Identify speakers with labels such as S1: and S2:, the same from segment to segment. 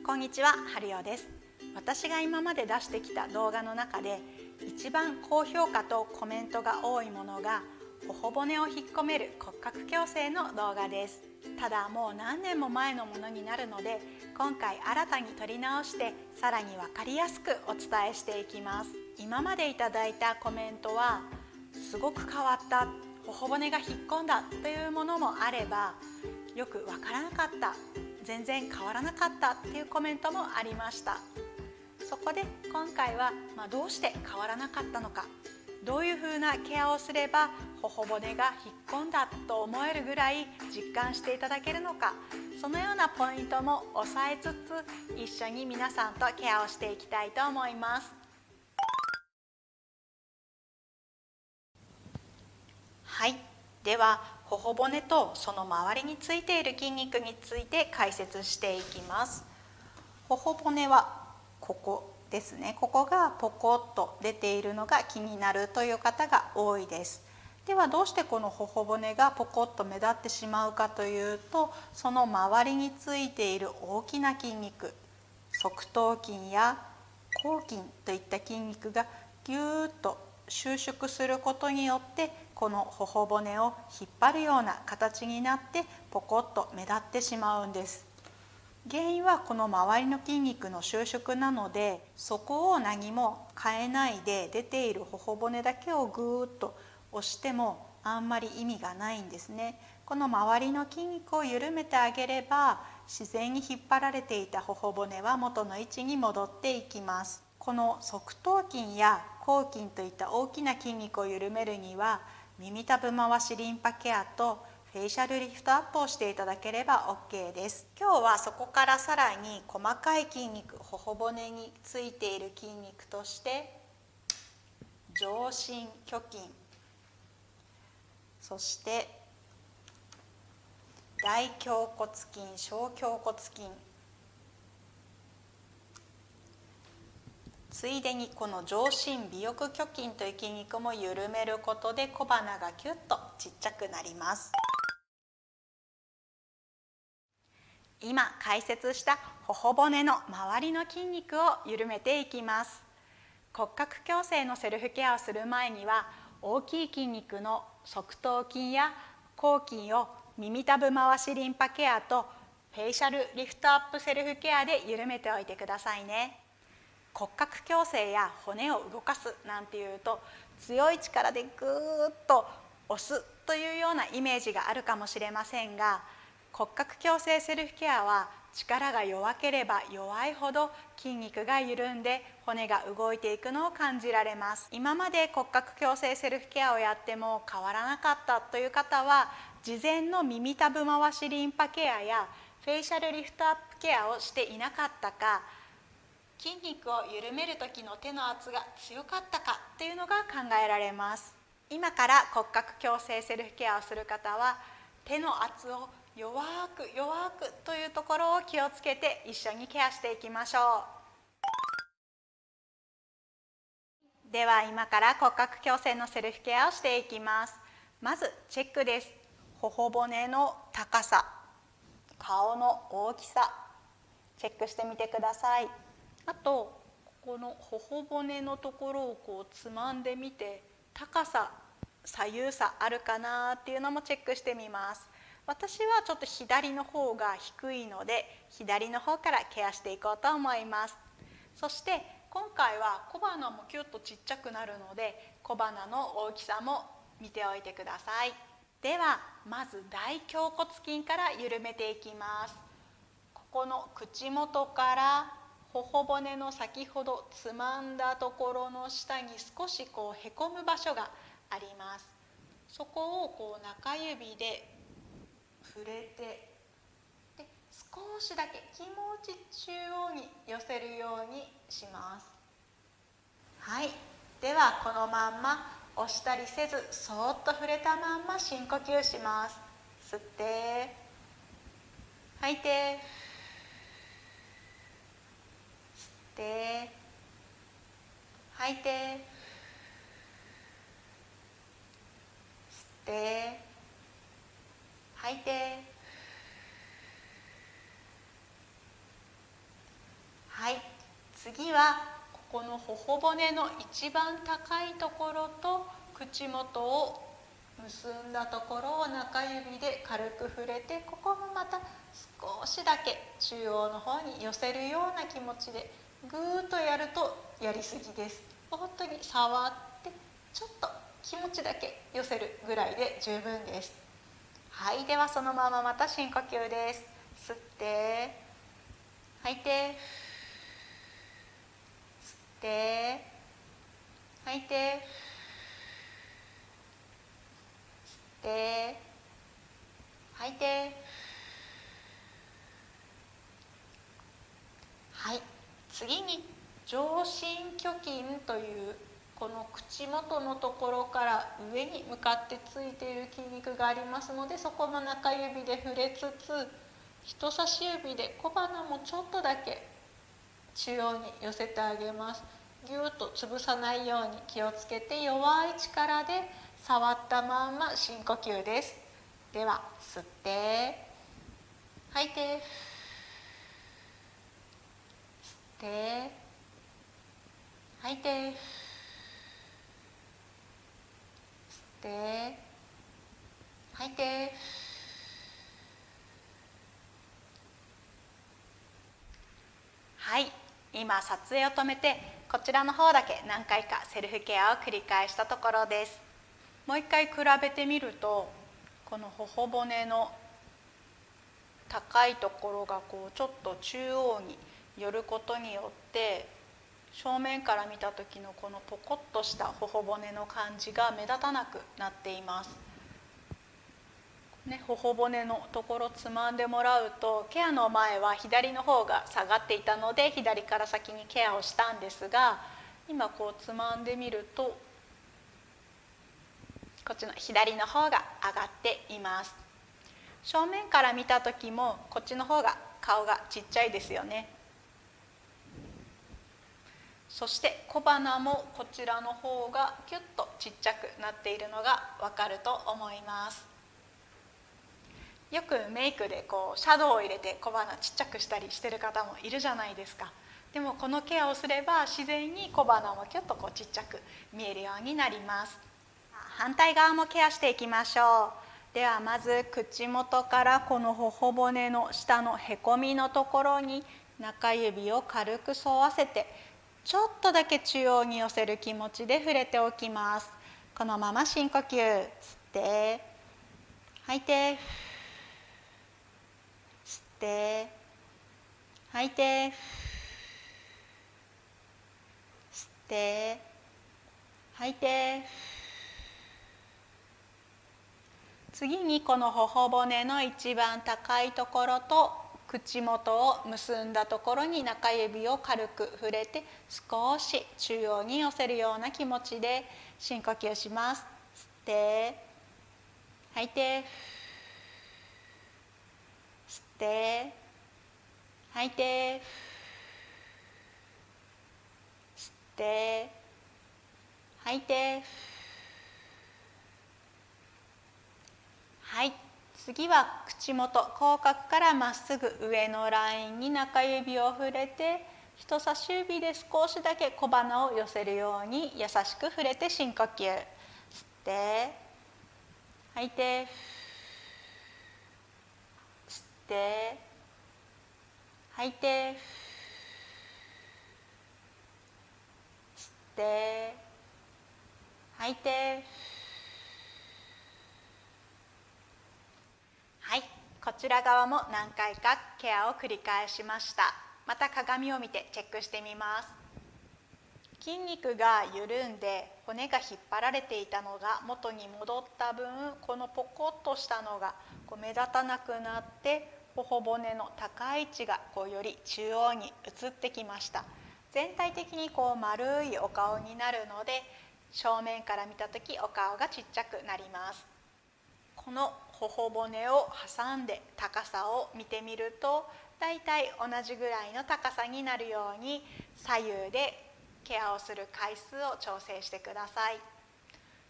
S1: こんにちは、はるよです。私が今まで出してきた動画の中で一番高評価とコメントが多いものが頬骨を引っ込める骨格矯正の動画です。ただもう何年も前のものになるので、今回新たに撮り直してさらに分かりやすくお伝えしていきます。今までいただいたコメントはすごく変わった、頬骨が引っ込んだというものもあれば、よく分からなかった、全然変わらなかったっていうコメントもありました。そこで今回は、どうして変わらなかったのか、どういうふうなケアをすれば頬骨が引っ込んだと思えるぐらい実感していただけるのか、そのようなポイントも押さえつつ一緒に皆さんとケアをしていきたいと思います。はい、では頬骨とその周りについている筋肉について解説していきます。頬骨はここですね。ここがポコッと出ているのが気になるという方が多いです。ではどうしてこの頬骨がポコッと目立ってしまうかというと、その周りについている大きな筋肉、側頭筋や後筋といった筋肉がぎゅーっと収縮することによってこの頬骨を引っ張るような形になってポコッと目立ってしまうんです。原因はこの周りの筋肉の収縮なので、そこを何も変えないで出ている頬骨だけをぐーっと押してもあんまり意味がないんですね。この周りの筋肉を緩めてあげれば自然に引っ張られていた頬骨は元の位置に戻っていきます。この側頭筋や後筋といった大きな筋肉を緩めるには耳たぶ回しリンパケアとフェイシャルリフトアップをしていただければ OK です。今日はそこからさらに細かい筋肉、頬骨についている筋肉として上伸虚筋、そして大頬骨筋、小頬骨筋、ついでにこの上伸尾翼虚筋という筋肉も緩めることで小鼻がキュッとちっちゃくなります。今解説した頬骨の周りの筋肉を緩めていきます。骨格矯正のセルフケアをする前には大きい筋肉の側頭筋や後筋を耳たぶ回しリンパケアとフェイシャルリフトアップセルフケアで緩めておいてくださいね。骨格矯正や骨を動かすなんていうと強い力でぐーっと押すというようなイメージがあるかもしれませんが、骨格矯正セルフケアは力が弱ければ弱いほど筋肉が緩んで骨が動いていくのを感じられます。今まで骨格矯正セルフケアをやっても変わらなかったという方は、事前の耳たぶ回しリンパケアやフェイシャルリフトアップケアをしていなかったか、筋肉を緩める時の手の圧が強かったかっていうのが考えられます。今から骨格矯正セルフケアをする方は手の圧を弱く弱くというところを気をつけて一緒にケアしていきましょう。では今から骨格矯正のセルフケアをしていきます。まずチェックです。頬骨の高さ、顔の大きさチェックしてみてください。あとこの頬骨のところをこうつまんでみて、高さ左右差あるかなっていうのもチェックしてみます。私はちょっと左の方が低いので左の方からケアしていこうと思います。そして今回は小鼻もキュッとちっちゃくなるので小鼻の大きさも見ておいてください。ではまず大頬骨筋から緩めていきます。ここの口元から頬骨の先ほどつまんだところの下に少しこうへこむ場所があります。そこをこう中指で触れて、で少しだけ気持ち中央に寄せるようにします。はい、ではこのまんま押したりせずそーっと触れたまんま深呼吸します。吸って吐いて、吸って吐いて、吸って吐いて、次はここの頬骨の一番高いところと口元を結んだところを中指で軽く触れて、ここもまた少しだけ中央の方に寄せるような気持ちでぐーっとやるとやりすぎです。本当に触ってちょっと気持ちだけ寄せるぐらいで十分です。はい、ではそのまままた深呼吸です。吸って吐いて、吸って吐いて、吸って吐いて。はい、次に上唇挙筋というこの口元のところから上に向かってついている筋肉がありますので、そこも中指で触れつつ、人差し指で小鼻もちょっとだけ中央に寄せてあげます。ぎゅっと潰さないように気をつけて、弱い力で触ったまんま深呼吸です。では吸って吐いて、吸って吐いて、吸って吐いて。はい、今撮影を止めてこちらの方だけ何回かセルフケアを繰り返したところです。もう一回比べてみると、この頬骨の高いところがちょっと中央に寄ることによって正面から見た時のこのポコッとした頬骨の感じが目立たなくなっています。ね、頬骨のところつまんでもらうと、ケアの前は左の方が下がっていたので左から先にケアをしたんですが、今つまんでみるとこっちの左の方が上がっています。正面から見た時もこっちの方が顔がちっちゃいですよね。そして小鼻もこちらの方がキュッとちっちゃくなっているのがわかると思います。よくメイクでシャドウを入れて小鼻ちっちゃくしたりしてる方もいるじゃないですか。でもこのケアをすれば自然に小鼻もキュッとちっちゃく見えるようになります。反対側もケアしていきましょう。ではまず口元からこの頬骨の下のへこみのところに中指を軽く沿わせて、ちょっとだけ中央に寄せる気持ちで触れておきます。このまま深呼吸。吸って吐いて、吸って吐いて、吸って吐いて。次にこの頬骨の一番高いところと口元を結んだところに中指を軽く触れて、少し中央に寄せるような気持ちで深呼吸します。吸って吐いて、吸って吐いて、吸って吐いて。はい、次は口元、口角からまっすぐ上のラインに中指を触れて、人差し指で少しだけ小鼻を寄せるように優しく触れて深呼吸。吸って吐いて、吸って吐いて、吸って吐いて。はい、こちら側も何回かケアを繰り返しました。また鏡を見てチェックしてみます。筋肉が緩んで骨が引っ張られていたのが元に戻った分、このポコッとしたのが目立たなくなって、頬骨の高い位置がより中央に移ってきました。全体的に丸いお顔になるので、正面から見た時お顔がちっちゃくなります。この頬骨を挟んで高さを見てみると、だいたい同じぐらいの高さになるように左右でケアをする回数を調整してください。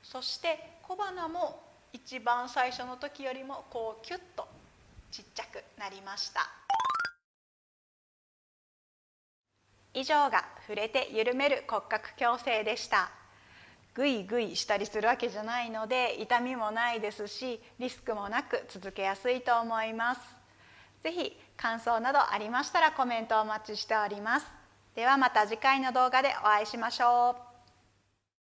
S1: そして小鼻も一番最初の時よりもキュッとちっちゃくなりました。以上が触れて緩める骨格矯正でした。グイグイしたりするわけじゃないので痛みもないですし、リスクもなく続けやすいと思います。ぜひ感想などありましたらコメントをお待ちしております。ではまた次回の動画でお会いしましょう。